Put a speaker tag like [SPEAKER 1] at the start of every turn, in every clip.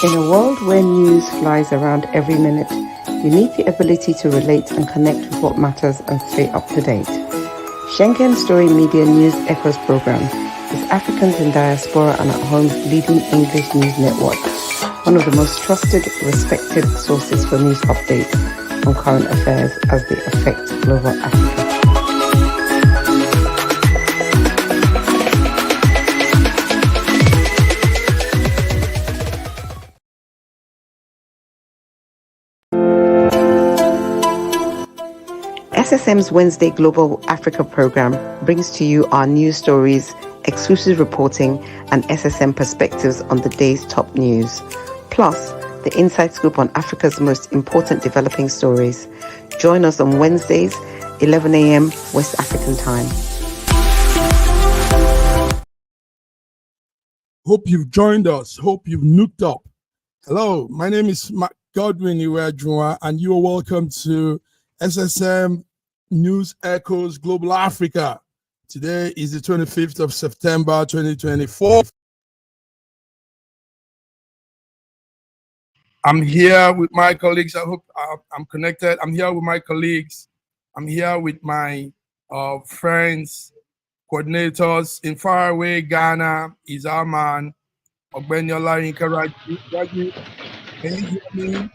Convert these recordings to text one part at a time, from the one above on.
[SPEAKER 1] In a world where news flies around every minute, you need the ability to relate and connect with what matters and stay up to date. Schengen Story Media News Echoes program is Africans in Diaspora and at Home's leading English news network, one of the most trusted, respected sources for news updates on current affairs as they affect global Africa. SSM's Wednesday Global Africa program brings to you our news stories, exclusive reporting, and SSM perspectives on the day's top news, plus the inside scoop on Africa's most important developing stories. Join us on Wednesdays, 11 a.m. West African time.
[SPEAKER 2] Hope you've joined us. Hope you've nuked up. Hello, my name is Mark Godwin Iweajunwa, and you are welcome to SSM News Echoes Global Africa. Today is the 25th of September, 2024. I'm here with my colleagues. I hope I'm connected. I'm here with my colleagues. I'm here with my friends, coordinators in faraway Ghana. Is our man, Ogbenyola Inkaraji. Raji, can you hear me?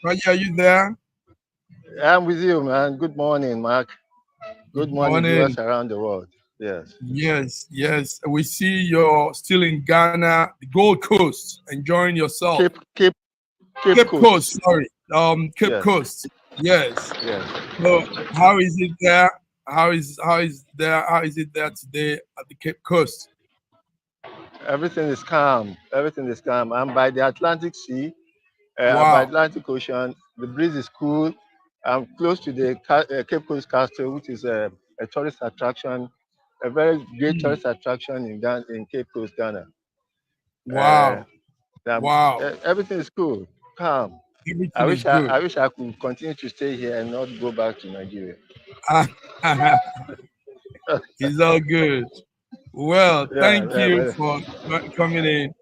[SPEAKER 2] Raji, are you there?
[SPEAKER 3] I'm with you, man. Good morning, Mark. Good morning, viewers around the world. Yes.
[SPEAKER 2] Yes. We see you're still in Ghana, the Gold Coast, enjoying yourself.
[SPEAKER 3] Cape
[SPEAKER 2] Coast. Sorry, Cape Coast. Yes. So, how is it there? How is it there today at the Cape Coast?
[SPEAKER 3] Everything is calm. I'm by the Atlantic Sea,
[SPEAKER 2] Wow.
[SPEAKER 3] by Atlantic Ocean. The breeze is cool. I'm close to the Cape Coast Castle, which is a tourist attraction, a very great tourist attraction in Cape Coast, Ghana.
[SPEAKER 2] Wow.
[SPEAKER 3] Everything is cool, calm. I wish I could continue to stay here and not go back to Nigeria.
[SPEAKER 2] It's all good. Well, thank you for coming in.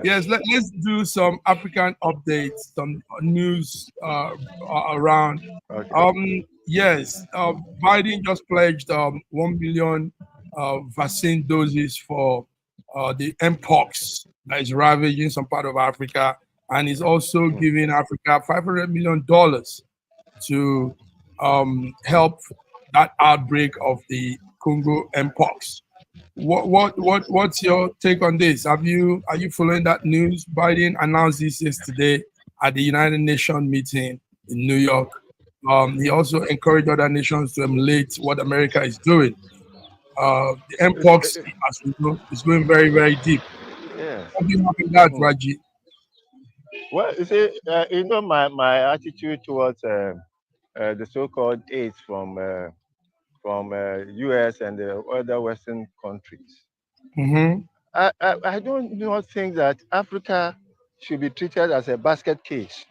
[SPEAKER 2] Yes, let's do some African updates, some news around.
[SPEAKER 3] Okay.
[SPEAKER 2] Yes, Biden just pledged 1 million vaccine doses for the Mpox that is ravaging some part of Africa, and is also giving Africa $500 million to help that outbreak of the Congo Mpox. What's your take on this? Are you following that news? Biden announced this yesterday at the United Nations meeting in New York. He also encouraged other nations to emulate what America is doing. The Mpox, as we know, is going very, very deep.
[SPEAKER 3] Yes.
[SPEAKER 2] What do you think of that, Raji?
[SPEAKER 3] Well, you see, my attitude towards the so-called AIDS from US and the other Western countries.
[SPEAKER 2] Mm-hmm.
[SPEAKER 3] I don't not think that Africa should be treated as a basket case.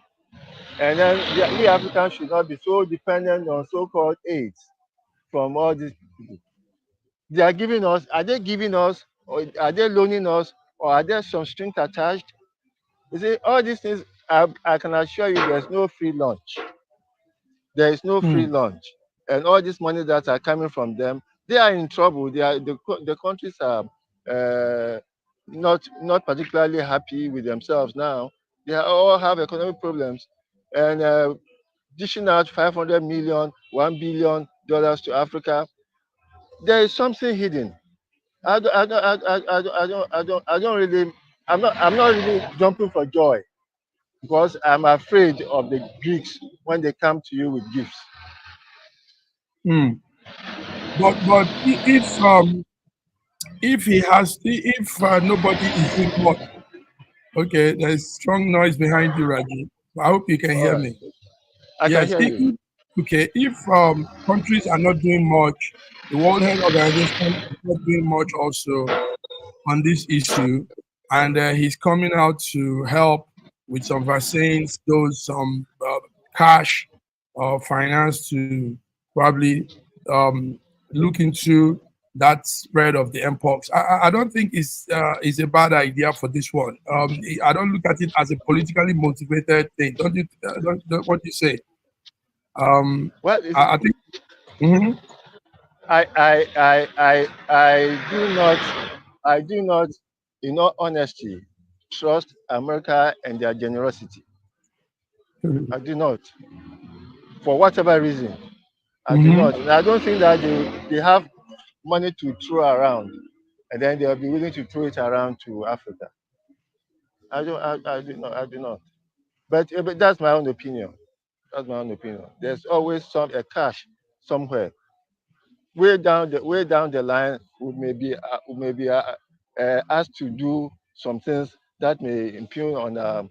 [SPEAKER 3] And then we Africans should not be so dependent on so-called AIDS from all these people. They are giving us, are they giving us, or are they loaning us, or are there some strings attached? You see, all these things, I can assure you there's no free lunch. There is no free lunch. And all this money that are coming from them, they are in trouble. The countries are not particularly happy with themselves now. They all have economic problems, and dishing out $500 million, $1 billion to Africa, there is something hidden. I'm not really jumping for joy because I'm afraid of the Greeks when they come to you with gifts.
[SPEAKER 2] But if nobody is doing much, okay, there's strong noise behind you, Raji. I hope you can hear me.
[SPEAKER 3] I can hear you.
[SPEAKER 2] Okay, if countries are not doing much, the World Health Organization is not doing much also on this issue, and he's coming out to help with some vaccines, some cash or finance to probably look into that spread of the mpox. I don't think it's a bad idea for this one. I don't look at it as a politically motivated thing. Don't you? What do you say?
[SPEAKER 3] Well,
[SPEAKER 2] I think. Mhm.
[SPEAKER 3] I do not, in all honesty, trust America and their generosity. I do not, for whatever reason. I do
[SPEAKER 2] Mhm.
[SPEAKER 3] not, and I don't think that they have money to throw around, and then they'll be willing to throw it around to Africa. I do not. I do not. But that's my own opinion. That's my own opinion. There's always a cash somewhere. Way down the line, we may be asked to do some things that may impugn on our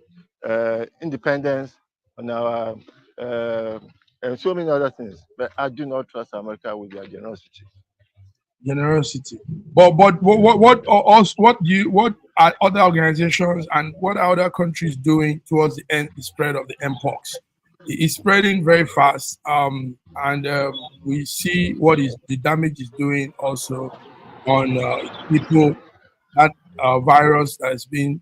[SPEAKER 3] independence, on our and so many other things. But I do not trust America with their generosity.
[SPEAKER 2] Generosity. But what are other organizations and what are other countries doing towards the spread of the mpox? It's spreading very fast, and we see what is the damage is doing also on people. That virus that has been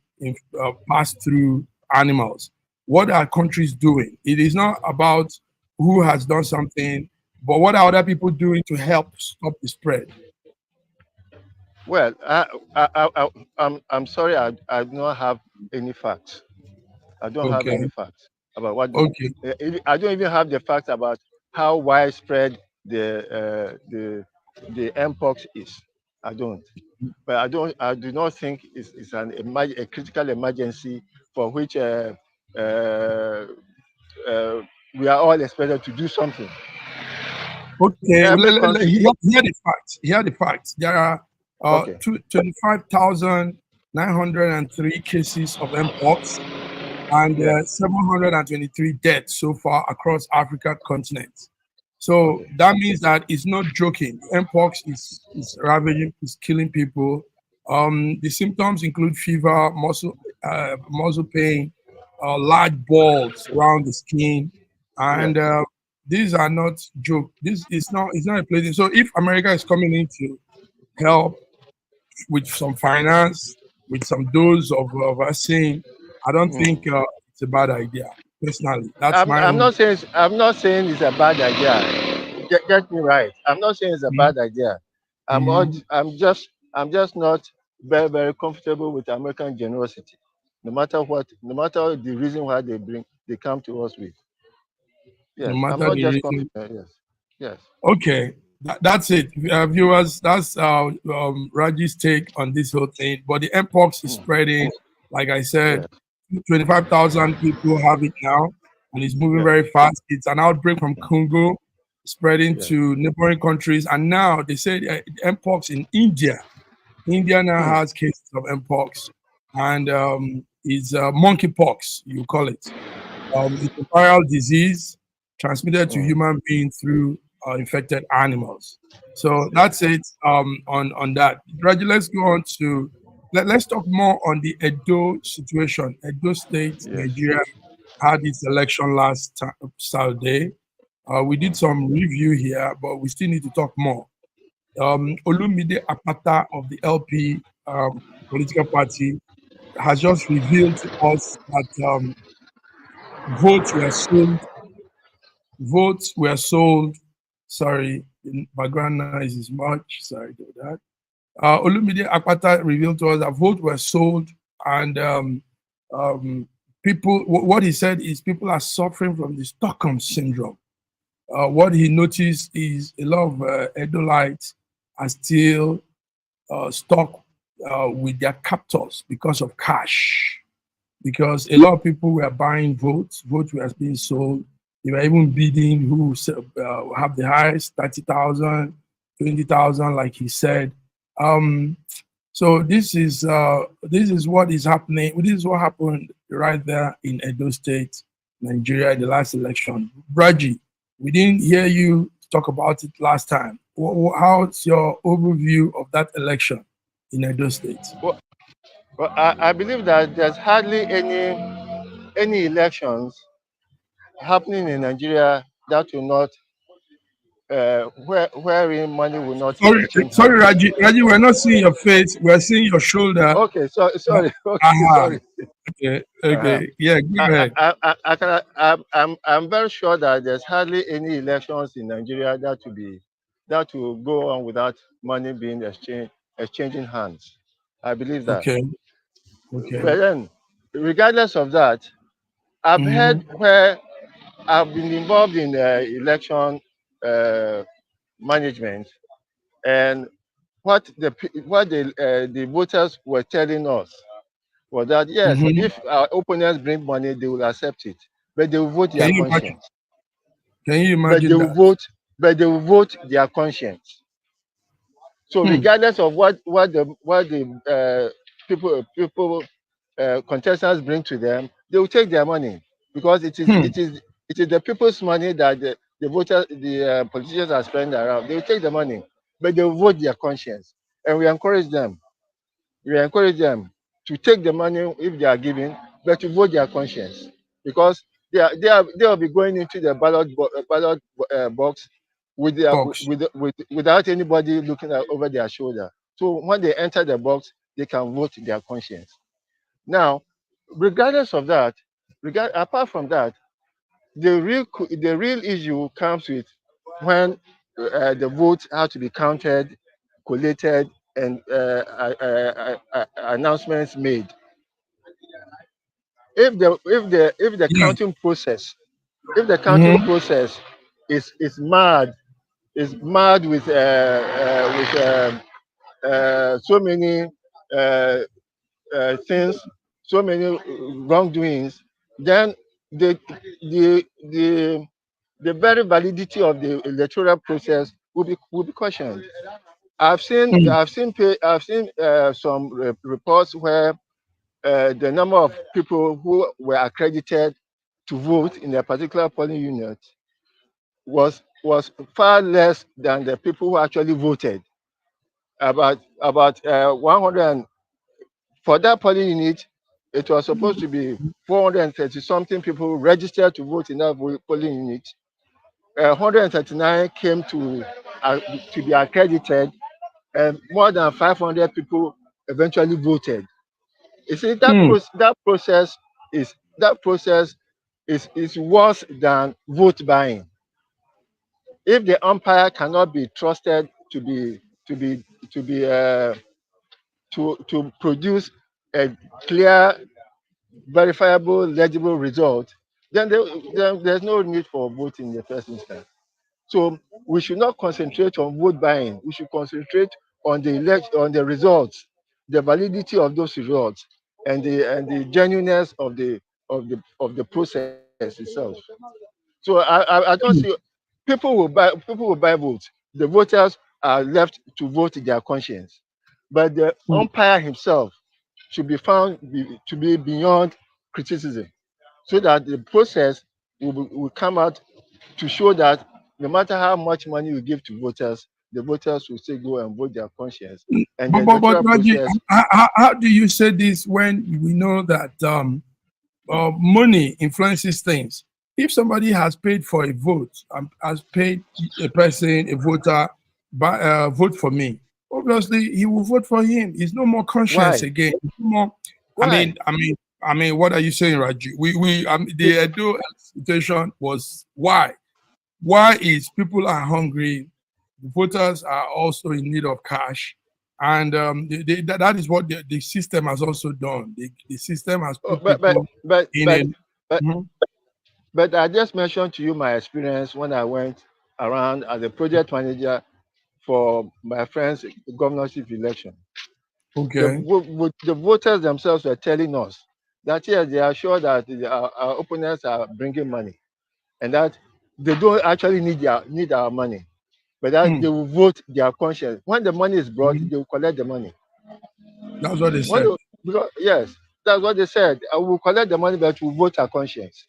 [SPEAKER 2] passed through animals. What are countries doing? It is not about who has done something, but what are other people doing to help stop the spread?
[SPEAKER 3] Well, I'm sorry, I do not have any facts. I don't have
[SPEAKER 2] Okay.
[SPEAKER 3] any facts about what
[SPEAKER 2] Okay.
[SPEAKER 3] I don't even have the facts about how widespread the mpox is. I don't. But I do not think it's a critical emergency for which uh, uh, we are all expected to do something.
[SPEAKER 2] Okay. Well,
[SPEAKER 3] Every country.
[SPEAKER 2] hear the facts. Hear the facts. There are
[SPEAKER 3] Okay.
[SPEAKER 2] 25,903 cases of mpox and
[SPEAKER 3] Yeah.
[SPEAKER 2] 723 deaths so far across Africa continent. So
[SPEAKER 3] Okay.
[SPEAKER 2] that means that it's not joking. Mpox is ravaging, is killing people. The symptoms include fever, muscle pain, large balls around the skin, and
[SPEAKER 3] Yes.
[SPEAKER 2] these are not joke. This is not it's not a plaything. So if America is coming in to help with some finance, with some dose of vaccine, I don't
[SPEAKER 3] Mm.
[SPEAKER 2] think it's a bad idea. Personally, that's my own.
[SPEAKER 3] I'm not saying it's a bad idea. Get me right. I'm not saying it's a bad idea.
[SPEAKER 2] Mhm.
[SPEAKER 3] I'm just not very comfortable with American generosity. No matter the reason why they come to us with.
[SPEAKER 2] No
[SPEAKER 3] Yes, I'm
[SPEAKER 2] matter
[SPEAKER 3] not
[SPEAKER 2] the
[SPEAKER 3] just
[SPEAKER 2] reason.
[SPEAKER 3] confident. Yes, yes.
[SPEAKER 2] Okay, that's it, viewers. That's Raji's take on this whole thing. But the mpox is
[SPEAKER 3] Mm.
[SPEAKER 2] spreading. Like I said,
[SPEAKER 3] Yes,
[SPEAKER 2] 25,000 people have it now, and it's moving
[SPEAKER 3] yes,
[SPEAKER 2] very fast. It's an outbreak from Congo, spreading
[SPEAKER 3] yes.
[SPEAKER 2] to neighboring countries, and now they say mpox in India. India now
[SPEAKER 3] Mm.
[SPEAKER 2] has cases of mpox, and it's monkeypox, you call it. It's a viral disease transmitted to
[SPEAKER 3] Mm.
[SPEAKER 2] human beings through infected animals. So
[SPEAKER 3] Yes,
[SPEAKER 2] that's it on that. Reggie, let's go on to let's talk more on the Edo situation. Edo State,
[SPEAKER 3] yes,
[SPEAKER 2] Nigeria had its election last Saturday. We did some review here, but we still need to talk more. Olumide Apata of the LP political party has just revealed to us that votes were sold. Votes were sold. Sorry, the background noise is much. Sorry about that. Olumide Akpata revealed to us that votes were sold, and what he said is people are suffering from the Stockholm syndrome. What he noticed is a lot of Edolites are still stuck with their captors because of cash, because a lot of people were buying votes. Votes were being sold. They were even bidding who have the highest 30,000, 20,000, like he said. Um, so this is what is happening. This is what happened right there in Edo State, Nigeria, in the last election. Braji, we didn't hear you talk about it last time. How's your overview of that election in Edo State?
[SPEAKER 3] Well, I believe that there's hardly any elections happening in Nigeria that will not wherein money will not
[SPEAKER 2] Sorry,
[SPEAKER 3] exchange
[SPEAKER 2] sorry,
[SPEAKER 3] hands.
[SPEAKER 2] Raji, we're not seeing your face. We're seeing your shoulder.
[SPEAKER 3] Okay, so sorry. Okay,
[SPEAKER 2] Aha.
[SPEAKER 3] sorry.
[SPEAKER 2] Okay.
[SPEAKER 3] Uh-huh.
[SPEAKER 2] Okay. Yeah. Go ahead.
[SPEAKER 3] I'm very sure that there's hardly any elections in Nigeria that will go on without money being exchanging hands. I believe that.
[SPEAKER 2] Okay. Okay.
[SPEAKER 3] But then, regardless of that, I've
[SPEAKER 2] Mm-hmm.
[SPEAKER 3] heard where I've been involved in election uh, management, and what the voters were telling us was that yes,
[SPEAKER 2] Mm-hmm.
[SPEAKER 3] if our opponents bring money, they will accept it, but they will vote
[SPEAKER 2] Can
[SPEAKER 3] their
[SPEAKER 2] you imagine?
[SPEAKER 3] conscience.
[SPEAKER 2] Can you
[SPEAKER 3] But they
[SPEAKER 2] imagine
[SPEAKER 3] will
[SPEAKER 2] that?
[SPEAKER 3] vote, but they will vote their conscience. So
[SPEAKER 2] Hmm.
[SPEAKER 3] regardless of what the people contestants bring to them, they will take their money because it is
[SPEAKER 2] Hmm.
[SPEAKER 3] it is it is the people's money that the politicians are spending around. They will take the money, but they will vote their conscience, and we encourage them to take the money if they are giving, but to vote their conscience because they will be going into the ballot box
[SPEAKER 2] Box.
[SPEAKER 3] without anybody looking over their shoulder. So when they enter the box, they can vote their conscience. Now, regardless of that, apart from that, the real issue comes with when the votes have to be counted, collated, and announcements made. If the
[SPEAKER 2] Yeah.
[SPEAKER 3] counting process if the counting
[SPEAKER 2] Mm-hmm.
[SPEAKER 3] process is mad with so many uh, things, so many wrongdoings, then the the the the very validity of the electoral process will be questioned.
[SPEAKER 2] Hmm.
[SPEAKER 3] I've seen some reports where the number of people who were accredited to vote in a particular polling unit was far less than the people who actually voted. About 100 for that polling unit. It was supposed to be 430 something people registered to vote in that polling unit. 139 came to be accredited, and more than 500 people eventually voted. You see,
[SPEAKER 2] Hmm.
[SPEAKER 3] that process is worse than vote buying. If the umpire cannot be trusted to be to be to produce a clear, verifiable, legible result, then there's no need for voting in the first instance. So we should not concentrate on vote buying. We should concentrate on the results, the validity of those results, and the genuineness of the process itself. So I don't see people will buy votes. The voters are left to vote their conscience, but the
[SPEAKER 2] Hmm.
[SPEAKER 3] umpire himself should be found to be beyond criticism, so that the process will come out to show that no matter how much money you give to voters, the voters will still go and vote their conscience. And the
[SPEAKER 2] But
[SPEAKER 3] electoral
[SPEAKER 2] Raji,
[SPEAKER 3] process,
[SPEAKER 2] how do you say this when we know that money influences things? If somebody has paid for a vote, has paid a person, a voter, vote for me, obviously he will vote for him. He's no more conscious
[SPEAKER 3] why?
[SPEAKER 2] again. He's no more. I
[SPEAKER 3] Why?
[SPEAKER 2] mean, I mean, I mean, what are you saying, Raji?
[SPEAKER 3] Be-
[SPEAKER 2] The Edo situation was why? Why is people are hungry? Voters are also in need of cash, and that is what the system has also done. The system has
[SPEAKER 3] oh,
[SPEAKER 2] put
[SPEAKER 3] but but
[SPEAKER 2] people
[SPEAKER 3] but
[SPEAKER 2] in
[SPEAKER 3] but
[SPEAKER 2] a.
[SPEAKER 3] but
[SPEAKER 2] Mhm.
[SPEAKER 3] but I just mentioned to you my experience when I went around as a project manager for my friend's governorship election.
[SPEAKER 2] Okay.
[SPEAKER 3] The voters themselves were telling us that yes, they are sure that our opponents are bringing money, and that they don't actually need our money, but that they
[SPEAKER 2] Mm.
[SPEAKER 3] will vote their conscience. When the money is brought,
[SPEAKER 2] Mhm.
[SPEAKER 3] they will collect the money.
[SPEAKER 2] That's what they
[SPEAKER 3] When
[SPEAKER 2] said.
[SPEAKER 3] because yes, that's what they said. I will collect the money, but we'll vote our conscience.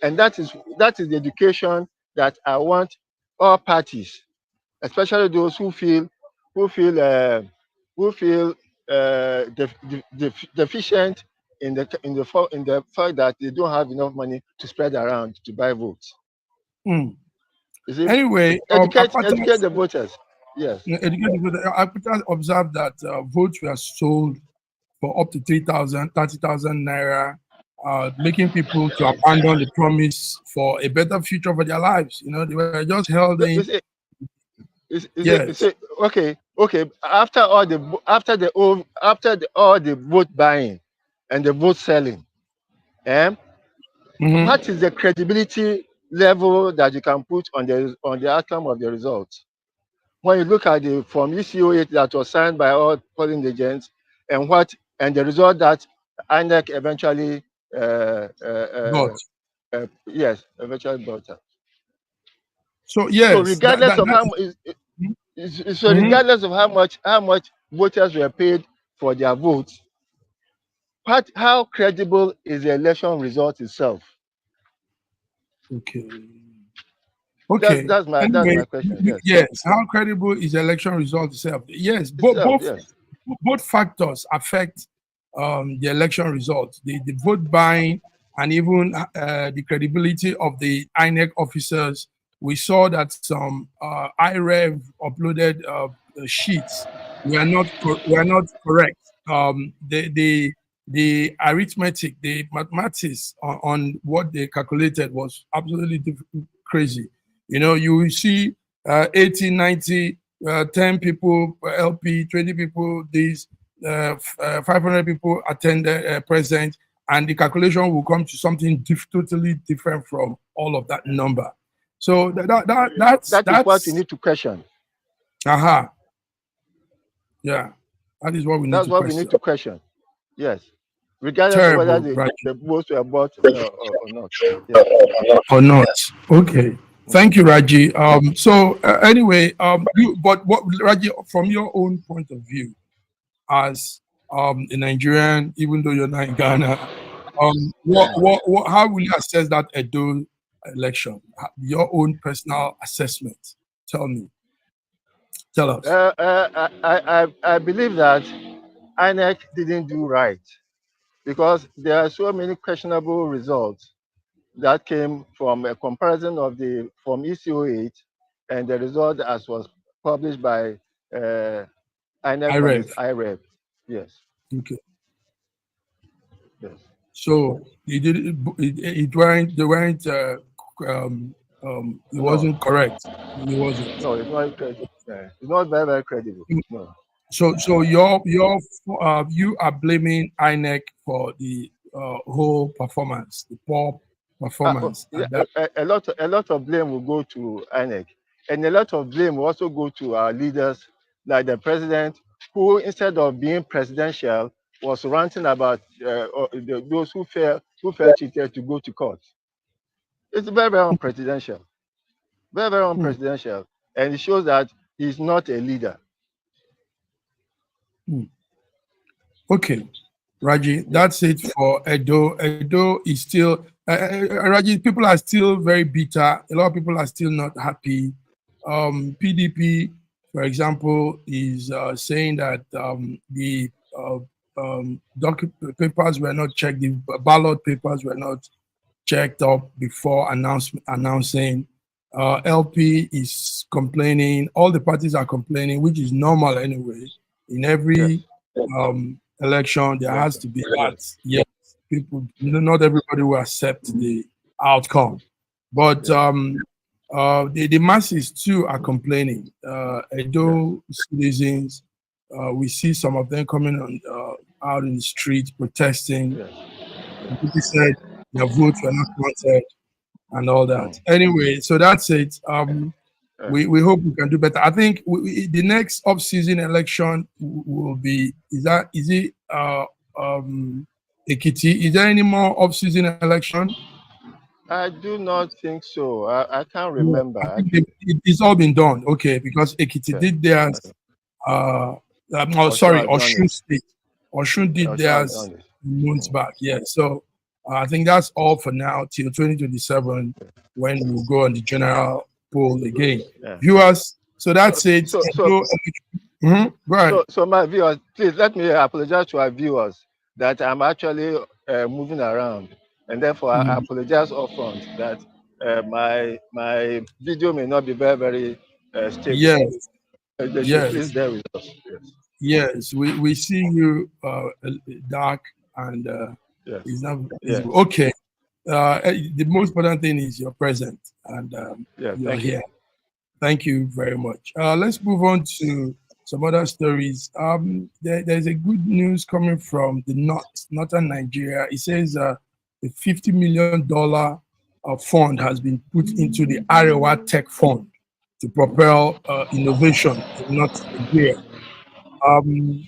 [SPEAKER 3] And that is the education that I want all parties, especially those who feel who feel deficient in the fact that they don't have enough money to spread around to buy votes.
[SPEAKER 2] Mm. Anyway,
[SPEAKER 3] educate the voters. Yes.
[SPEAKER 2] Apata observed that votes were sold for up to 30,000 naira, making people to abandon the promise for a better future for their lives. You know, they were just held in.
[SPEAKER 3] Yes. Okay. After all the vote buying and the vote selling, what is the credibility level that you can put on the outcome of the results? When you look at the from ECO8 that was signed by all polling agents and the result that INEC eventually eventually brought up.
[SPEAKER 2] So yes,
[SPEAKER 3] so regardless of how much voters were paid for their votes, how credible is the election result itself?
[SPEAKER 2] Okay.
[SPEAKER 3] That's my question.
[SPEAKER 2] Yes. How credible is the election result itself? Yes. Both factors affect the election results. The vote buying and even the credibility of the INEC officers. We saw that some IREV uploaded sheets were not correct. The arithmetic, the mathematics on what they calculated was absolutely crazy. You know, you will see 80, 90, 10 people LP, 20 people, these 500 people attended present, and the calculation will come to something totally different from all of that number. So that's
[SPEAKER 3] what you need to question.
[SPEAKER 2] Yeah, that is what we need to question.
[SPEAKER 3] That's what we need to question. Yes. Regardless of whether the votes were bought or not. Yes.
[SPEAKER 2] Or not. Okay. Thank you, Raji. So anyway, Raji, from your own point of view, as a Nigerian, even though you're not in Ghana, how will you assess that Edo election? Your own personal assessment. Tell us.
[SPEAKER 3] I believe that INEC didn't do right because there are so many questionable results that came from a comparison of from ECO8 and the result as was published by INEC IREV. Yes.
[SPEAKER 2] Okay.
[SPEAKER 3] Yes.
[SPEAKER 2] So it wasn't correct. It wasn't.
[SPEAKER 3] No, it's not credible. It's not very, very credible. No.
[SPEAKER 2] So you are blaming INEC for the whole performance, the poor performance.
[SPEAKER 3] A lot of blame will go to INEC, and a lot of blame will also go to our leaders, like the president, who instead of being presidential was ranting about those who felt cheated to go to court. It's very, very unpresidential, very, very unpresidential, and it shows that he's not a leader.
[SPEAKER 2] Okay, Raji, that's it for Edo. Edo is still, Raji, people are still very bitter. A lot of people are still not happy. PDP, for example, is saying that the papers were not checked, the ballot papers were not checked up before announcing. LP is complaining. All the parties are complaining, which is normal anyway. In every election, there has to be that. Yes, people, not everybody will accept the outcome, but the masses too are complaining. Edo citizens, we see some of them coming on out in the street protesting. People said their votes were not counted and all that. Anyway, so that's it. We hope we can do better. I think the next off-season election will be, is it Ekiti? Is there any more off-season election?
[SPEAKER 3] I do not think so. I can't remember.
[SPEAKER 2] I think it's all been done. Okay, because Ekiti did theirs. Osun State. Osun did theirs months back. Yeah, so I think that's all for now till 2027 when we'll go on the general poll again. Viewers, so that's it. Go ahead.
[SPEAKER 3] So my viewers, please let me apologize to our viewers that I'm actually moving around, and therefore I apologize upfront that my video may not be very stable.
[SPEAKER 2] Yes,
[SPEAKER 3] They should
[SPEAKER 2] yes,
[SPEAKER 3] please bear with us. Yes,
[SPEAKER 2] yes. We see you dark and
[SPEAKER 3] yes,
[SPEAKER 2] it's not
[SPEAKER 3] yes,
[SPEAKER 2] visible. Okay. The most important thing is you're present and
[SPEAKER 3] yeah.
[SPEAKER 2] you're
[SPEAKER 3] Thank you.
[SPEAKER 2] here. Thank you very much. Let's move on to some other stories. There's a good news coming from the northern Nigeria. It says a $50 million fund has been put into the Arewa Tech Fund to propel innovation in North Nigeria. $50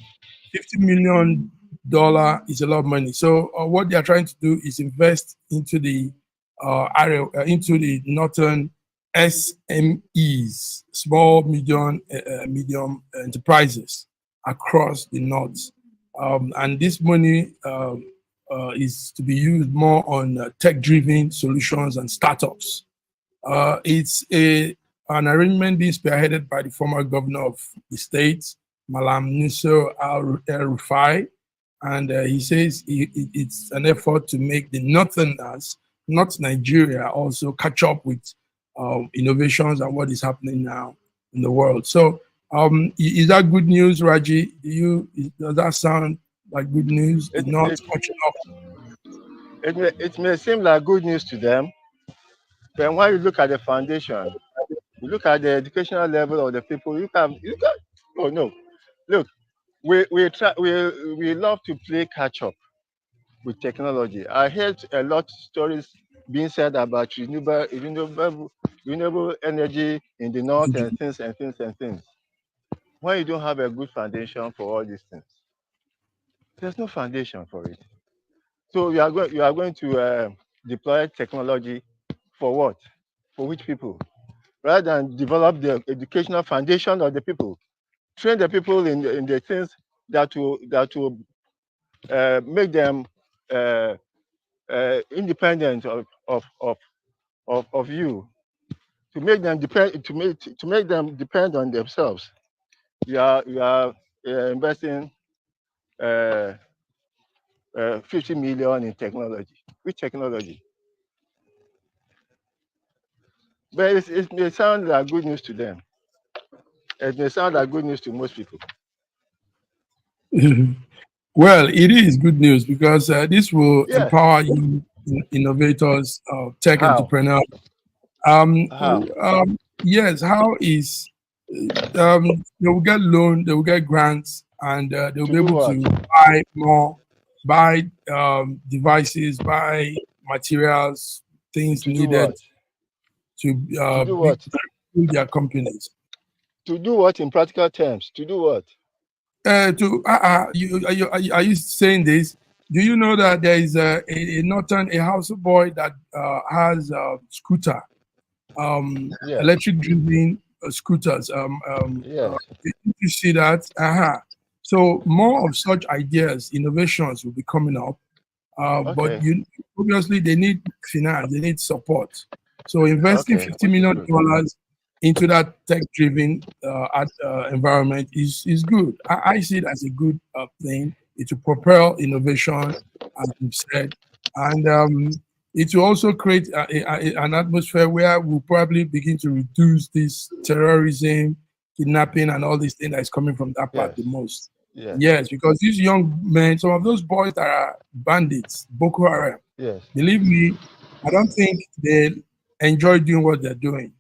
[SPEAKER 2] million is a lot of money. So what they are trying to do is invest into the area, into the northern SMEs, small, medium enterprises across the north. And this money is to be used more on tech-driven solutions and startups. It's an arrangement being spearheaded by the former governor of the state, Malam Nusro Al-Rufai, and he says it's an effort to make the northerners, not Nigeria, also catch up with innovations and what is happening now in the world. So is that good news, Raji? Does that sound like good news?
[SPEAKER 3] It,
[SPEAKER 2] Not
[SPEAKER 3] it,
[SPEAKER 2] catching up.
[SPEAKER 3] it may seem like good news to them, but when you look at the foundation, you look at the educational level of the people, oh no, look, we love to play catch up with technology. I heard a lot of stories being said about renewable energy in the north and things and things and things. When you don't have a good foundation for all these things, there's no foundation for it. So you are going to deploy technology for what? For which people? Rather than develop the educational foundation of the people, train the people in the things that will make them independent of you, to make them depend on themselves. You are investing 50 million in technology. Which technology? But it may sound like good news to them. It may sound like good news to most people.
[SPEAKER 2] Well, it is good news because this will
[SPEAKER 3] Yeah.
[SPEAKER 2] empower you innovators, tech
[SPEAKER 3] How?
[SPEAKER 2] entrepreneurs.
[SPEAKER 3] How?
[SPEAKER 2] Yes, how is they will get loan, they will get grants, and they'll
[SPEAKER 3] To
[SPEAKER 2] be
[SPEAKER 3] do
[SPEAKER 2] able
[SPEAKER 3] what?
[SPEAKER 2] to buy more, buy devices, buy materials, things
[SPEAKER 3] To do what?
[SPEAKER 2] needed to
[SPEAKER 3] To do what?
[SPEAKER 2] build their companies.
[SPEAKER 3] To do what in practical terms? To do what?
[SPEAKER 2] Are you saying this? Do you know that there is a northern a house boy that has a scooter,
[SPEAKER 3] Yes.
[SPEAKER 2] electric driven scooters?
[SPEAKER 3] Yes.
[SPEAKER 2] Did you see that? So more of such ideas, innovations will be coming up. But
[SPEAKER 3] Okay.
[SPEAKER 2] obviously they need finance, they need support. So investing
[SPEAKER 3] Okay.
[SPEAKER 2] $50
[SPEAKER 3] Which is
[SPEAKER 2] million
[SPEAKER 3] good.
[SPEAKER 2] into that tech-driven environment is good. I see it as a good thing. It will propel innovation, as you said, and it will also create an atmosphere where we'll probably begin to reduce this terrorism, kidnapping, and all these things that is coming from that part
[SPEAKER 3] Yes.
[SPEAKER 2] the most.
[SPEAKER 3] Yes.
[SPEAKER 2] Yes, because these young men, some of those boys that are bandits, Boko Haram,
[SPEAKER 3] Yes.
[SPEAKER 2] believe me, I don't think they enjoy doing what they're doing.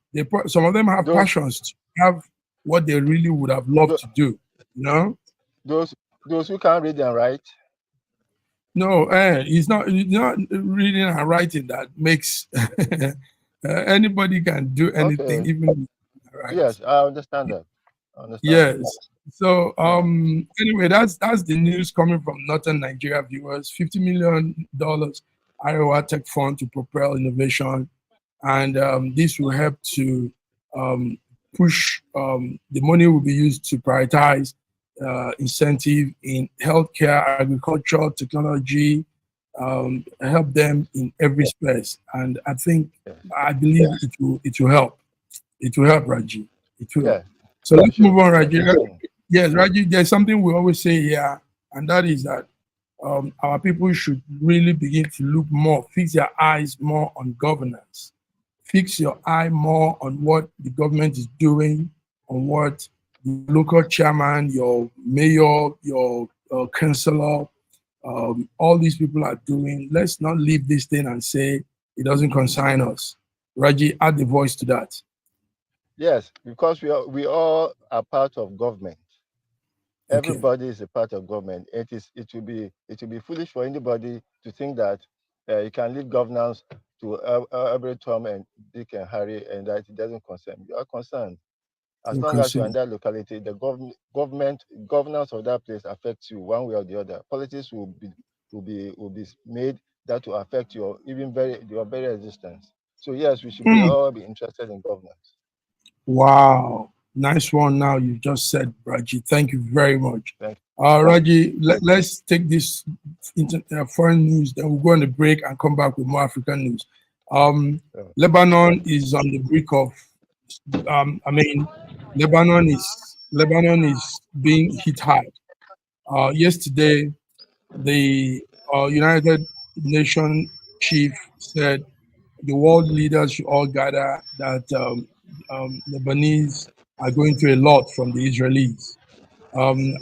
[SPEAKER 2] Some of them have
[SPEAKER 3] Those
[SPEAKER 2] passions to have what they really would have loved
[SPEAKER 3] tho-
[SPEAKER 2] to do. You know?
[SPEAKER 3] those who can't read and write.
[SPEAKER 2] No, it's not reading and writing that makes anybody can do anything,
[SPEAKER 3] Okay.
[SPEAKER 2] even right.
[SPEAKER 3] Yes, I understand that. I understand.
[SPEAKER 2] Yes. So
[SPEAKER 3] Yeah.
[SPEAKER 2] anyway, that's the news coming from Northern Nigeria viewers. $50 million Iowa Tech Fund to propel innovation, and this will help to push. The money will be used to prioritize incentive in healthcare, agriculture, technology, help them in every space. And I believe it will help. It will help, Raji. It will.
[SPEAKER 3] Yeah.
[SPEAKER 2] So
[SPEAKER 3] It
[SPEAKER 2] let's move
[SPEAKER 3] should.
[SPEAKER 2] on, Raji.
[SPEAKER 3] Mm.
[SPEAKER 2] Yes, Raji, there's something we always say here, and that is that our people should really begin to look more, fix their eyes more on governance. fix your eye more on what the government is doing, on what the local chairman, your mayor, your councillor, all these people are doing. Let's not leave this thing and say it doesn't concern us. Raji, add the voice to that.
[SPEAKER 3] Yes, because we all are part of government.
[SPEAKER 2] Okay.
[SPEAKER 3] Everybody is a part of government. It will be foolish for anybody to think that you can leave governance to every Tom and Dick and Harry and that it doesn't concern. You are concerned. As long as you're in that locality, the governance of that place affects you one way or the other. Politics will be made that will affect your very existence. So yes, we should all be interested in governance.
[SPEAKER 2] Wow, nice one. Now you just said, Raji. Thank you very much. Raji, let's take this foreign news. Then we'll go on the break and come back with more African news. Lebanon is on the brink of. Lebanon is being hit hard. Yesterday, the United Nations chief said the world leaders should all gather that Lebanese are going through a lot from the Israelis.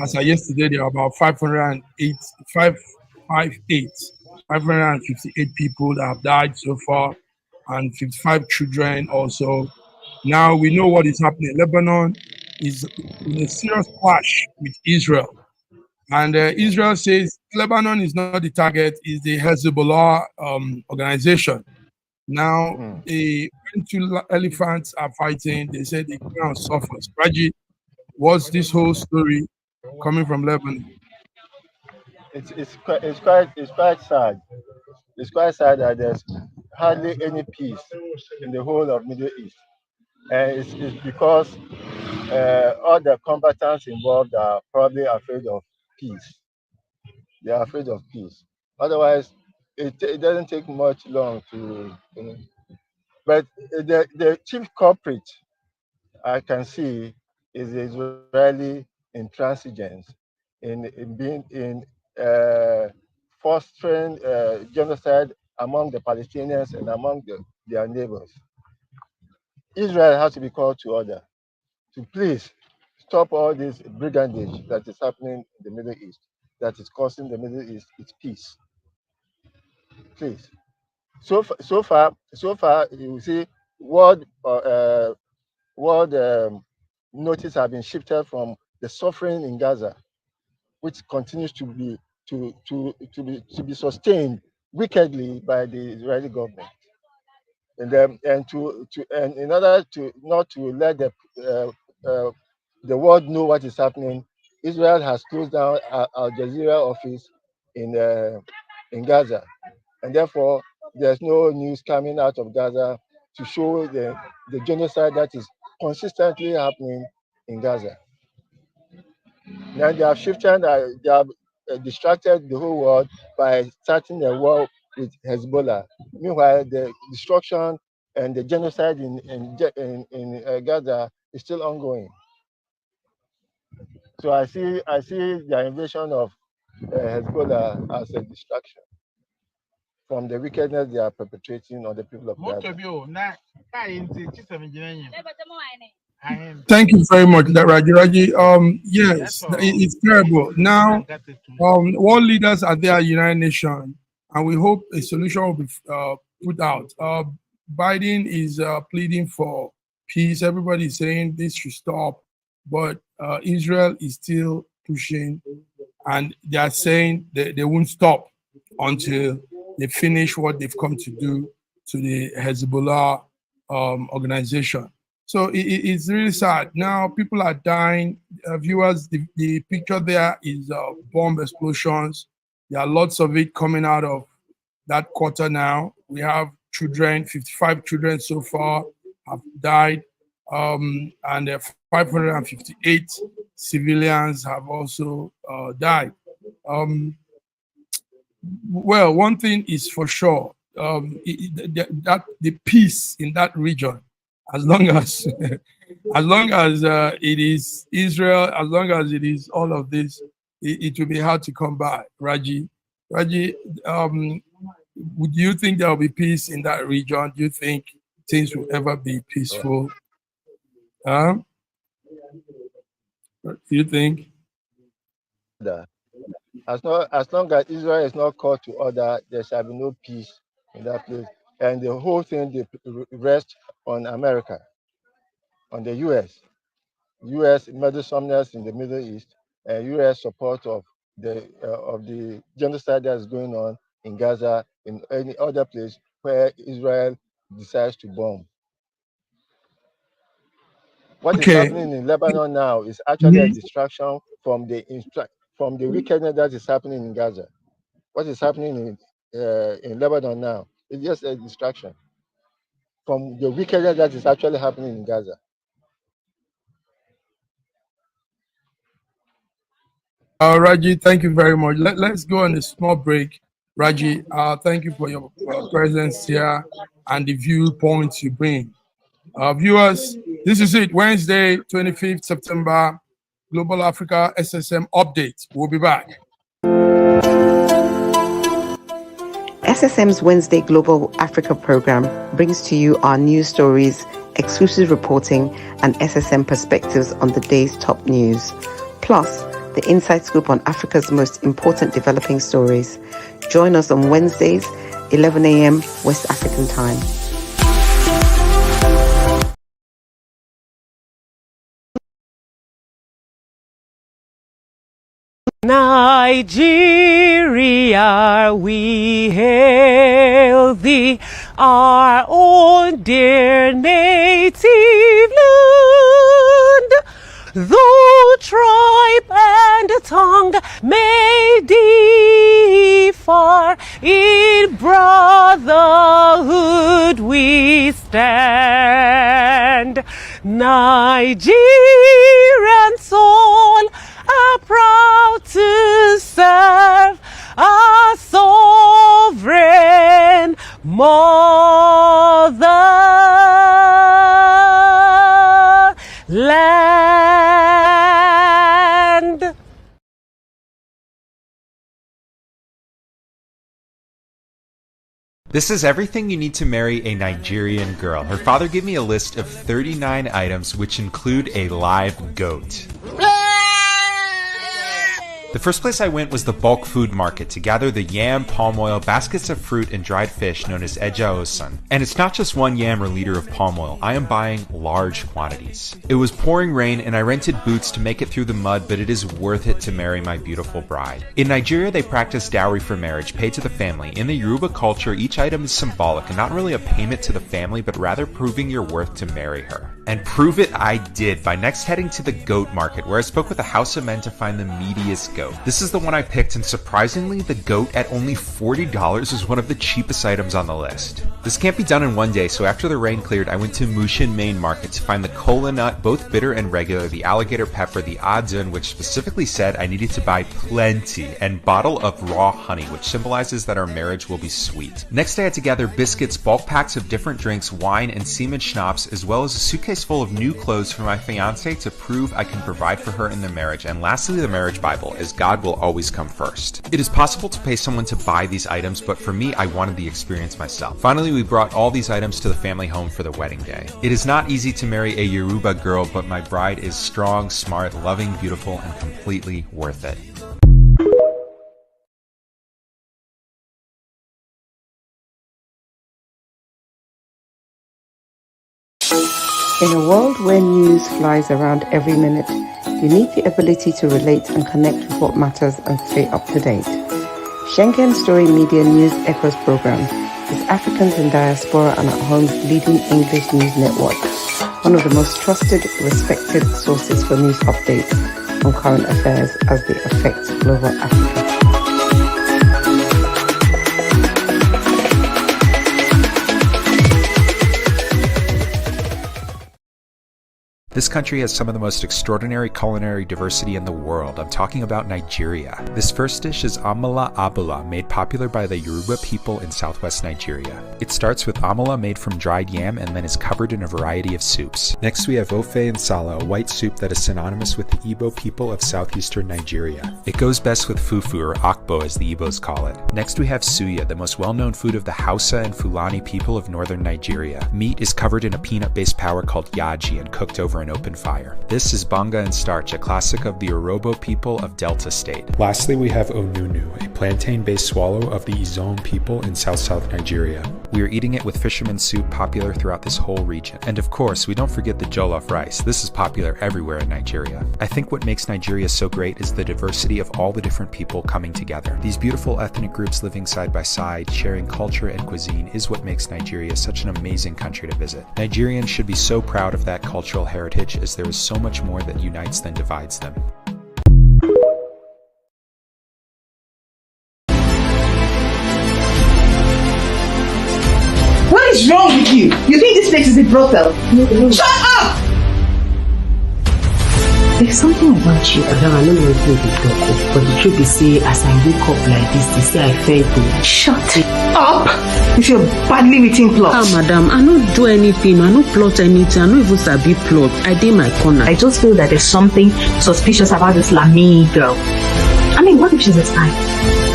[SPEAKER 2] As of yesterday, there are about 558 people that have died so far, and 55 children also. Now we know what is happening. Lebanon is in a serious clash with Israel. And Israel says Lebanon is not the target, is the Hezbollah organization. Now, when two elephants are fighting, they say the ground suffers. Raji, what's this whole story coming from Lebanon?
[SPEAKER 3] It's quite sad. It's quite sad that there's hardly any peace in the whole of Middle East, and it's because all the combatants involved are probably afraid of peace. They are afraid of peace. Otherwise, it doesn't take much long to. But the chief culprit I can see is the Israeli intransigence in fostering genocide among the Palestinians and among their neighbors. Israel has to be called to order to please stop all this brigandage that is happening in the Middle East, that is costing the Middle East its peace. Please. So far, you see, world notice have been shifted from the suffering in Gaza, which continues to be sustained wickedly by the Israeli government, and in order to not to let the world know what is happening, Israel has closed down Al Jazeera office in Gaza, and therefore there's no news coming out of Gaza to show the genocide that is consistently happening in Gaza. Now they have shifted, they have distracted the whole world by starting a war with Hezbollah. Meanwhile, the destruction and the genocide in Gaza is still ongoing. So I see the invasion of Hezbollah as a distraction from the wickedness they are perpetrating on the people of Gaza.
[SPEAKER 2] Thank you very much, Raji. Yes, it's terrible. Now, world leaders are there at United Nations, and we hope a solution will be put out. Biden is pleading for peace. Everybody is saying this should stop, but Israel is still pushing, and they are saying they won't stop until they finish what they've come to do to the Hezbollah organization. So it's really sad. Now people are dying. Viewers, the picture there is bomb explosions. There are lots of it coming out of that quarter now. We have children, 55 children so far have died, and 558 civilians have also died. Well, one thing is for sure, that the peace in that region, as long as it is Israel, as long as it is all of this, it will be hard to come by. Raji, would you think there will be peace in that region? Do you think things will ever be peaceful. What do you think?
[SPEAKER 3] As long as Israel is not called to order, there shall be no peace in that place. And the whole thing they rest on America, on the U.S. meddlesomeness in the Middle East, and U.S. support of the genocide that is going on in Gaza, in any other place where Israel decides to bomb. What is happening in Lebanon now is actually a distraction from the wickedness that is happening in Gaza. What is happening in Lebanon now is just a distraction from the wickedness that is actually happening in Gaza.
[SPEAKER 2] Raji, thank you very much. Let's go on a small break. Raji, thank you for your presence here and the viewpoints you bring. Viewers, this is it, Wednesday, 25th September, Global Africa SSM update. We'll be back.
[SPEAKER 1] SSM's Wednesday Global Africa program brings to you our news stories, exclusive reporting, and SSM perspectives on the day's top news. Plus, the inside scoop on Africa's most important developing stories. Join us on Wednesdays, 11 a.m. West African time.
[SPEAKER 4] Nigeria, we hail thee, our own dear native land. Though tribe and tongue may differ, in brotherhood we stand. Nigerian soul are proud to serve our sovereign motherland.
[SPEAKER 5] This is everything you need to marry a Nigerian girl. Her father gave me a list of 39 items which include a live goat. The first place I went was the bulk food market to gather the yam, palm oil, baskets of fruit, and dried fish known as eja osun. And it's not just one yam or liter of palm oil, I am buying large quantities. It was pouring rain and I rented boots to make it through the mud, but it is worth it to marry my beautiful bride. In Nigeria, they practice dowry for marriage, paid to the family. In the Yoruba culture, each item is symbolic and not really a payment to the family, but rather proving your worth to marry her. And prove it I did by next heading to the goat market, where I spoke with a house of men to find the meatiest goat. This is the one I picked, and surprisingly, the goat at only $40 is one of the cheapest items on the list. This can't be done in one day, so after the rain cleared, I went to Mushin Main Market to find the kola nut, both bitter and regular, the alligator pepper, the adun, which specifically said I needed to buy plenty, and bottle of raw honey, which symbolizes that our marriage will be sweet. Next, I had to gather biscuits, bulk packs of different drinks, wine, and semen schnapps, as well as a suitcase full of new clothes for my fiancé to prove I can provide for her in the marriage. And lastly, the marriage Bible, as God will always come first. It is possible to pay someone to buy these items, but for me, I wanted the experience myself. Finally, we brought all these items to the family home for the wedding day. It is not easy to marry a Yoruba girl, but my bride is strong, smart, loving, beautiful, and completely worth it.
[SPEAKER 1] In a world where news flies around every minute, you need the ability to relate and connect with what matters and stay up to date. Schengen Story Media News Echoes program is Africans in Diaspora and at Home's leading English news network, one of the most trusted, respected sources for news updates on current affairs as they affect global Africa.
[SPEAKER 5] This country has some of the most extraordinary culinary diversity in the world. I'm talking about Nigeria. This first dish is amala abula, made popular by the Yoruba people in southwest Nigeria. It starts with amala made from dried yam and then is covered in a variety of soups. Next we have ofe nsala, a white soup that is synonymous with the Igbo people of southeastern Nigeria. It goes best with fufu, or akbo as the Igbos call it. Next we have suya, the most well-known food of the Hausa and Fulani people of northern Nigeria. Meat is covered in a peanut-based powder called yaji and cooked over an open fire. This is banga and starch, a classic of the Urhobo people of Delta State. Lastly, we have onunu, a plantain-based swallow of the Izon people in south-south Nigeria. We are eating it with fisherman soup, popular throughout this whole region. And of course, we don't forget the jollof rice. This is popular everywhere in Nigeria. I think what makes Nigeria so great is the diversity of all the different people coming together. These beautiful ethnic groups living side by side, sharing culture and cuisine is what makes Nigeria such an amazing country to visit. Nigerians should be so proud of that cultural heritage, as there is so much more that unites than divides them.
[SPEAKER 6] What is wrong with you? You think this place is a brothel? No. Shut up!
[SPEAKER 7] There's something about you, Madam. I don't know if you talk, but the truth is, say, as I wake up like this, they say I felt good.
[SPEAKER 6] Shut up! If you're badly written plot.
[SPEAKER 7] Ah, Madam, I don't do anything. I don't plot anything. I don't even sabi plot. I did my corner.
[SPEAKER 6] I just feel that there's something suspicious about this Lami girl. I mean, what if she's a spy?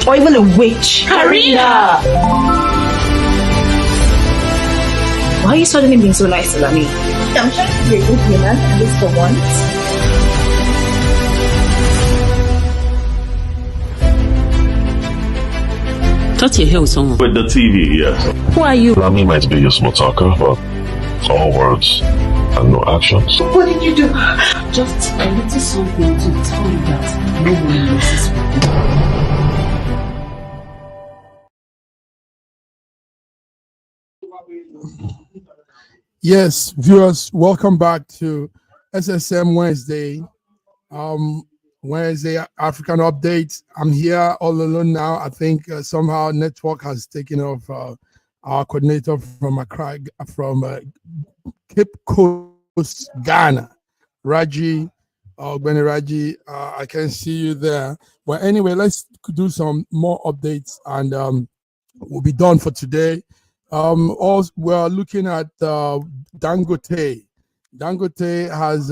[SPEAKER 6] Or even a witch? Karina! Why are you suddenly being so nice to Lami? I'm trying to be a good human, at least for once.
[SPEAKER 7] Touch your hair with someone.
[SPEAKER 8] With the TV, yes.
[SPEAKER 7] Who are you?
[SPEAKER 8] Lami might be a small talker, but all words and no actions.
[SPEAKER 6] What did you do?
[SPEAKER 7] Just a little something to tell you that no one notices me.
[SPEAKER 2] Yes, viewers, welcome back to SSM Wednesday. Wednesday African update. I'm here all alone now. I think somehow network has taken off our coordinator from Accra, from Cape Coast, Ghana, Raji, Benny Raji. I can see you there. Well, anyway, let's do some more updates, and we'll be done for today. Also, we're looking at Dangote. Dangote has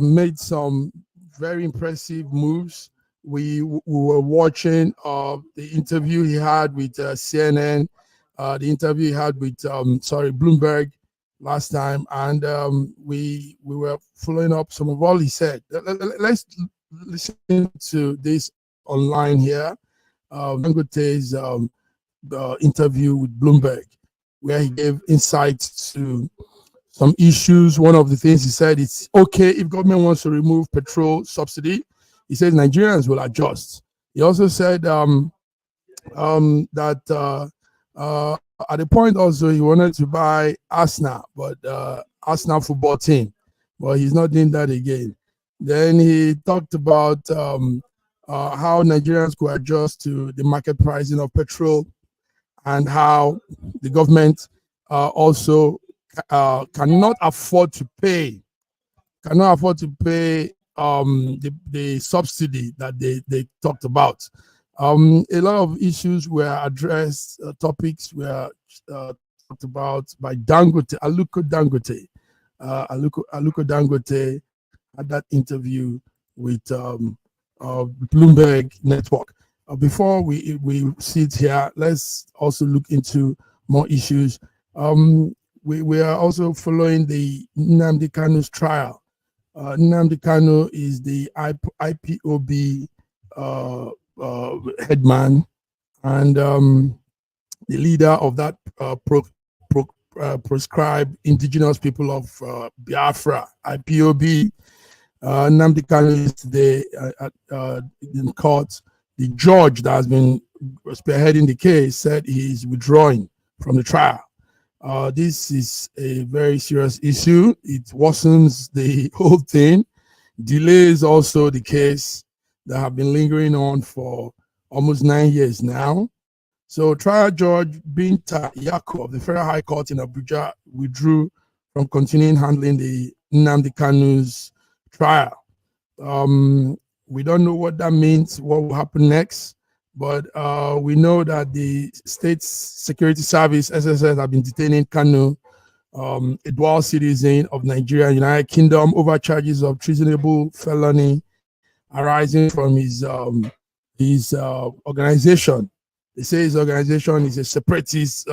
[SPEAKER 2] made some very impressive moves. We were watching the interview he had with CNN, the interview he had with Bloomberg last time, and we were following up some of all he said. Let's listen to this online here. Dangote's interview with Bloomberg, where he gave insights to some issues. One of the things he said, it's okay if government wants to remove petrol subsidy. He says Nigerians will adjust. He also said that at the point also he wanted to buy Arsenal, but Arsenal football team, but he's not doing that again. Then he talked about how Nigerians could adjust to the market pricing of petrol, and how the government also cannot afford to pay the subsidy that they talked about. A lot of issues were addressed, topics were talked about by Dangote, Aluko Dangote. Aluko Dangote had that interview with Bloomberg Network. Before we sit here, let's also look into more issues. We are also following the Nnamdi Kanu's trial. Nnamdi Kanu is the IPOB headman and the leader of that proscribed indigenous people of Biafra, IPOB. Nnamdi Kanu is today in court. The judge that has been spearheading the case said he's withdrawing from the trial. This is a very serious issue. It worsens the whole thing, delays also the case that have been lingering on for almost 9 years now. So trial judge Binta Yako of the Federal High Court in Abuja withdrew from continuing handling the Nnamdi Kanu's trial. We don't know what that means, what will happen next, but we know that the State Security Service, SSS, have been detaining Kanu, a dual citizen of Nigeria and United Kingdom, over charges of treasonable felony arising from his organization. They say his organization is a separatist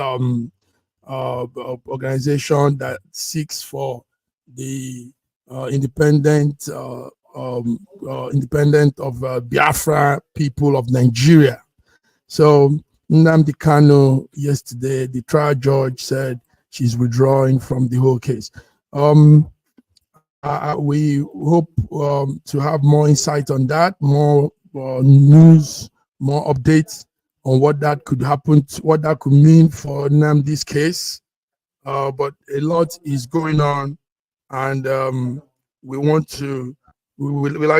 [SPEAKER 2] organization that seeks for the independent of Biafra people of Nigeria. So Nnamdi Kanu yesterday, the trial judge said she's withdrawing from the whole case. We hope to have more insight on that, more news, more updates on what that could happen, what that could mean for Nnamdi's case. But a lot is going on, and we like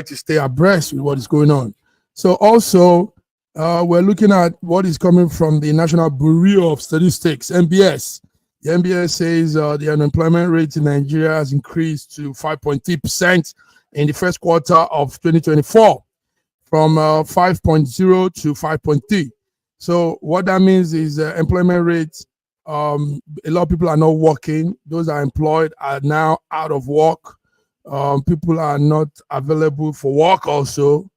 [SPEAKER 2] to stay abreast with what is going on. So also, we're looking at what is coming from the National Bureau of Statistics, NBS. The NBS says the unemployment rate in Nigeria has increased to 5.3% in the first quarter of 2024, from 5.0 to 5.3. So what that means is employment rate, a lot of people are not working. Those are employed are now out of work. People are not available for work also.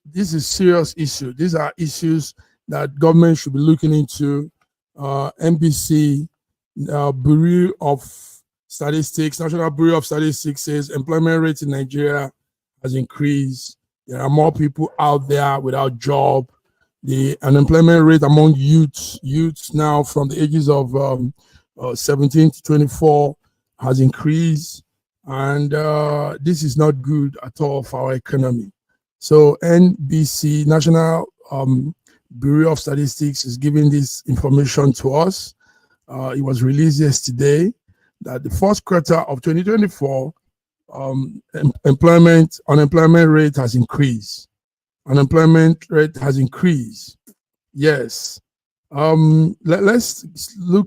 [SPEAKER 2] This is serious issue. These are issues that government should be looking into. NBC, Bureau of Statistics, National Bureau of Statistics says employment rate in Nigeria has increased. There are more people out there without job. The unemployment rate among youths now from the ages of 17 to 24 has increased. And this is not good at all for our economy. So NBC, National Bureau of Statistics, is giving this information to us. It was released yesterday that the first quarter of 2024, unemployment rate has increased. Unemployment rate has increased. Yes. Let's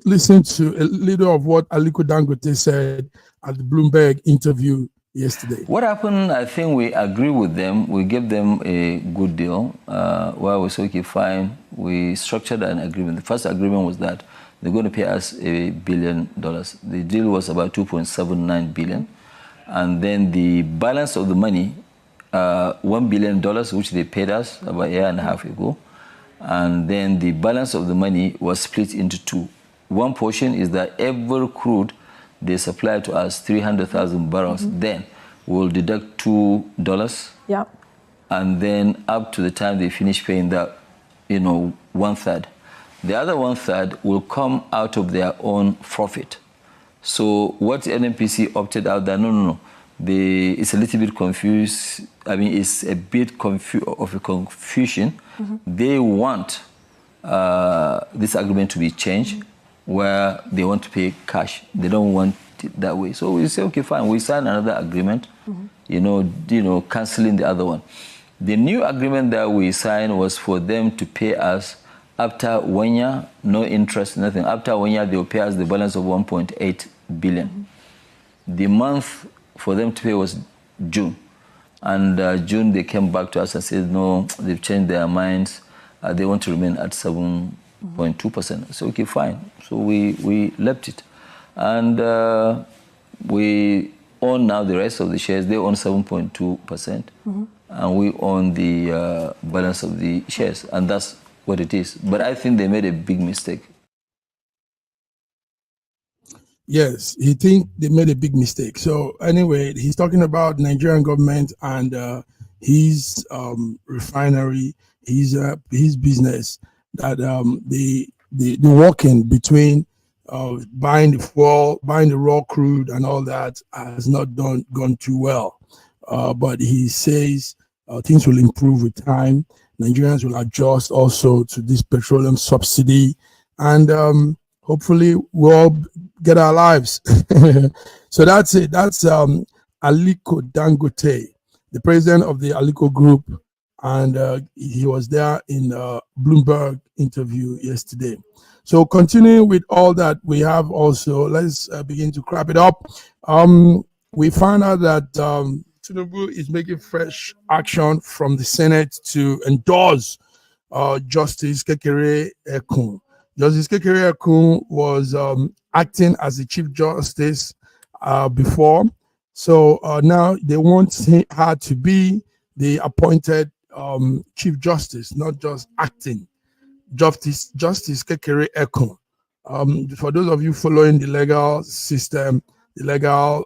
[SPEAKER 2] listen to a little of what Aliko Dangote said at the Bloomberg interview yesterday.
[SPEAKER 9] What happened, I think we agree with them. We gave them a good deal. Where we said, okay, fine. We structured an agreement. The first agreement was that they're going to pay us $1 billion. The deal was about $2.79 billion. And then the balance of the money, $1 billion, which they paid us about a year and a half ago. And then the balance of the money was split into two. One portion is that every crude they supply to us 300,000 barrels. Then we'll deduct $2.
[SPEAKER 10] Yeah.
[SPEAKER 9] And then up to the time they finish paying that, 1/3. The other 1/3 will come out of their own profit. So what NNPC opted out that no. It's a little bit confused. I mean, it's a bit of a confusion. They want this agreement to be changed, where they want to pay cash. They don't want it that way. So we say, okay, fine. We sign another agreement, canceling the other one. The new agreement that we signed was for them to pay us after 1 year, no interest, nothing. After 1 year, they will pay us the balance of 1.8 billion. The month for them to pay was June. And June, they came back to us and said, no, they've changed their minds. They want to remain at 7.2%. So, okay, fine. So we left it. And we own now the rest of the shares. They own 7.2%. And we own the balance of the shares. And that's what it is. But I think they made a big mistake.
[SPEAKER 2] Yes, he think they made a big mistake. So anyway, he's talking about Nigerian government and his refinery, his business, that the working between buying the fuel, buying the raw crude and all that has not gone too well. But he says things will improve with time. Nigerians will adjust also to this petroleum subsidy, and hopefully we'll all get our lives. So that's it. That's Aliko Dangote, the president of the Aliko Group, and he was there in Bloomberg interview yesterday. So continuing with all that we have also, let's begin to wrap it up. We found out that Tinubu is making fresh action from the Senate to endorse Justice Kekere Ekun. Justice Kekere Ekun was acting as the Chief Justice before. So now they want her to be the appointed Chief Justice, not just acting. Justice Kekere Ekun. For those of you following the legal system, the legal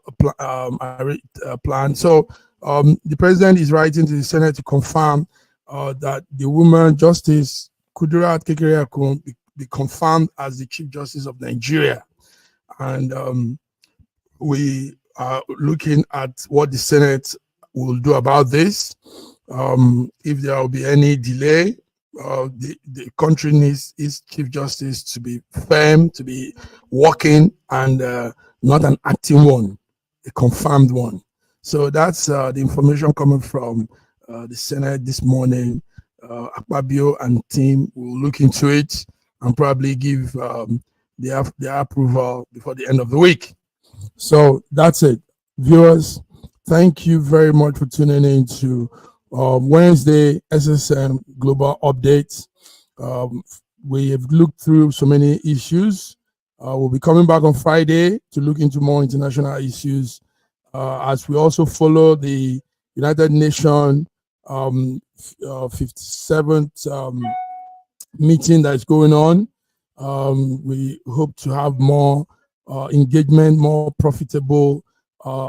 [SPEAKER 2] plan. So the president is writing to the Senate to confirm that the woman Justice Kudirat Kekere Ekun be confirmed as the Chief Justice of Nigeria. And we are looking at what the Senate will do about this. If there will be any delay, the country needs its Chief Justice to be firm, to be working, and not an acting one, a confirmed one. So that's the information coming from the Senate this morning. Akpabio and team will look into it and probably give their approval before the end of the week. So that's it. Viewers, thank you very much for tuning in to Wednesday SSM Global Updates. We have looked through so many issues. We'll be coming back on Friday to look into more international issues as we also follow the United Nations 57th meeting that's going on. We hope to have more engagement, more profitable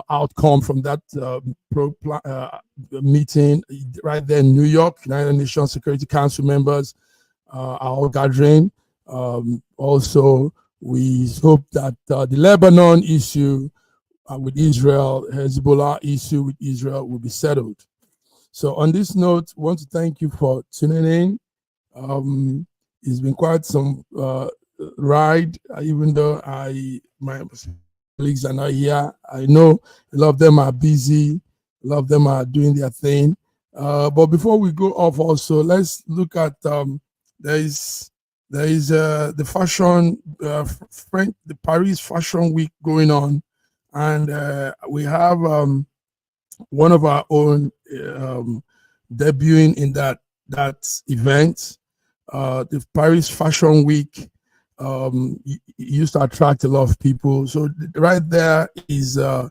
[SPEAKER 2] outcome from that meeting right there in New York. United Nations Security Council members are all gathering. Also, we hope that the Lebanon issue with Israel, Hezbollah issue with Israel will be settled. So on this note, I want to thank you for tuning in. It's been quite some ride, even though my colleagues are not here. I know a lot of them are busy, a lot of them are doing their thing. But before we go off also, let's look at there is the fashion, the Paris Fashion Week going on, and we have one of our own debuting in that event. The Paris Fashion Week used to attract a lot of people. So right there is the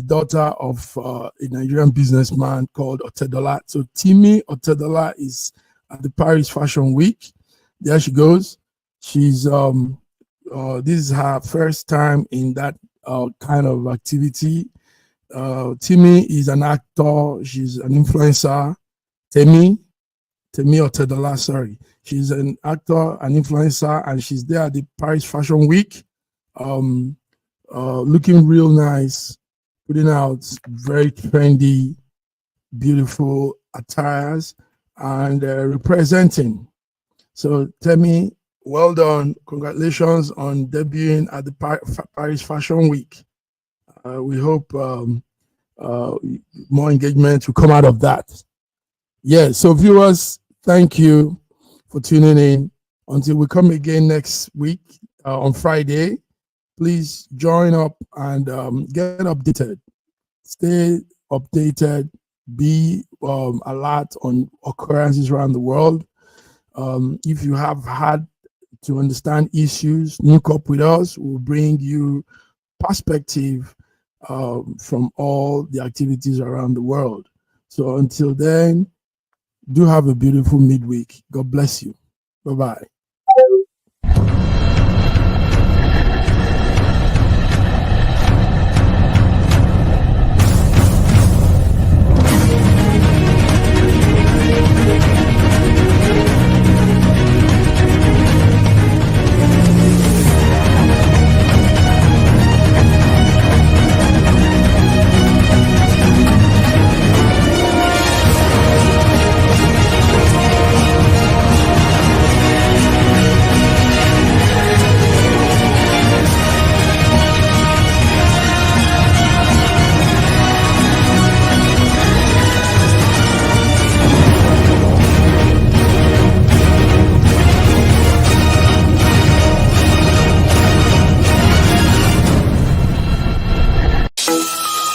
[SPEAKER 2] daughter of a Nigerian businessman called Otedola. So Timi Otedola is at the Paris Fashion Week. There she goes. She's this is her first time in that kind of activity. Timi is an actor. She's an influencer. Temi Otedola, sorry. She's an actor, an influencer, and she's there at the Paris Fashion Week, looking real nice, putting out very trendy, beautiful attires, and representing. So Temi, well done. Congratulations on debuting at the Paris Fashion Week. We hope more engagement will come out of that. Yeah, so viewers, thank you for tuning in. Until we come again next week on Friday, please join up and get updated. Stay updated, be alert on occurrences around the world. If you have had to understand issues, link up with us. We'll bring you perspective from all the activities around the world. So until then, do have a beautiful midweek. God bless you. Bye-bye.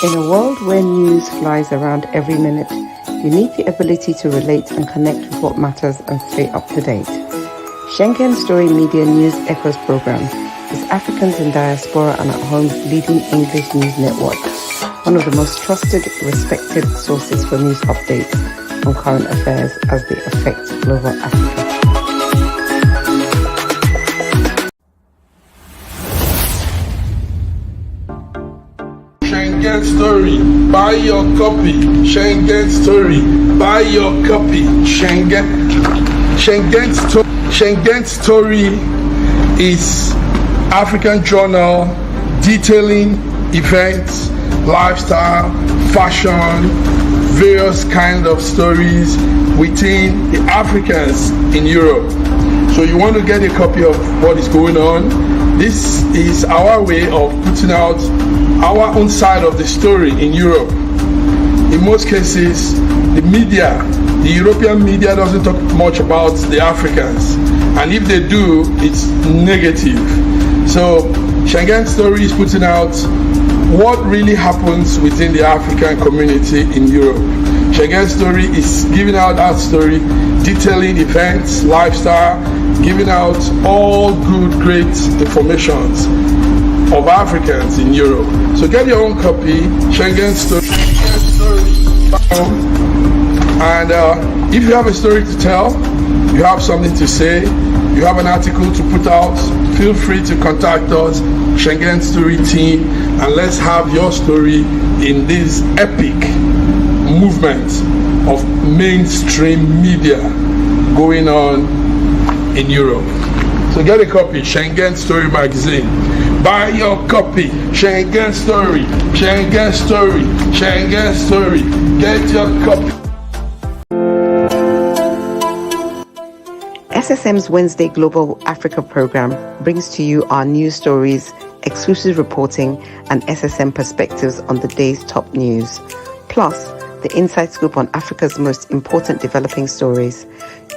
[SPEAKER 1] In a world where news flies around every minute, you need the ability to relate and connect with what matters and stay up to date. Schengen Story Media News Echoes program is Africans in Diaspora and at Home's leading English news network, one of the most trusted, respected sources for news updates on current affairs as they affect global Africa.
[SPEAKER 2] Schengen Story, buy your copy. Schengen Story, buy your copy. Schengen Story is African journal detailing events, lifestyle, fashion, various kinds of stories within the Africans in Europe. So you want to get a copy of what is going on. This is our way of putting out our own side of the story in Europe. In most cases, the media, the European media doesn't talk much about the Africans. And if they do, it's negative. So Schengen Story is putting out what really happens within the African community in Europe. Schengen Story is giving out that story, detailing events, lifestyle, giving out all good, great informations of Africans in Europe. So get your own copy, Schengen Story. And if you have a story to tell, you have something to say, you have an article to put out, feel free to contact us, Schengen Story Team, and let's have your story in this epic movement of mainstream media going on in Europe. So get a copy, Schengen Story magazine. Buy your copy, Schengen Story, Schengen Story, Schengen Story. Get your copy.
[SPEAKER 1] SSM's Wednesday Global Africa program brings to you our news stories, exclusive reporting, and SSM perspectives on the day's top news. Plus, the inside scoop on Africa's most important developing stories.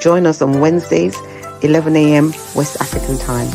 [SPEAKER 1] Join us on Wednesdays, 11 a.m. West African time.